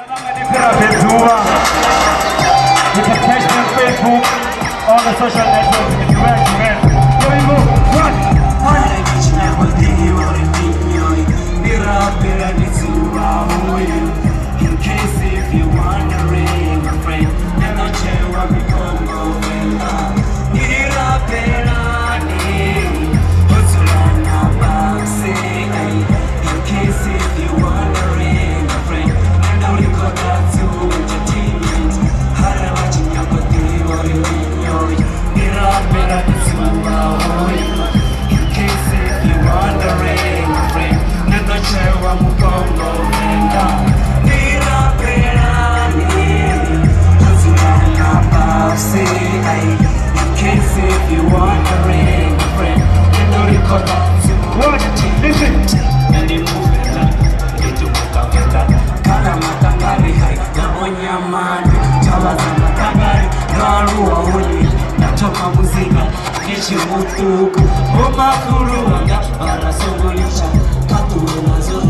You can catch me on Facebook, on the social networks. If you recommend, here we go. Run. In case if you're wondering, my friend, I'm not sure what we come going on. In case if you're wondering, my friend, I know you got that to entertainment. How do I change your body or you? In case if you're wondering, my friend, I'm not sure what we come going on. In case if you want a ring, my friend, I know you got that to What? Listen. and you move it up, get to work out. Kala matangari hai, yabonya mani, chala zama tagari, garu awuli, natoka muzika, kishi mutuku, omakuru wanga, bara songolisha, katu nazo,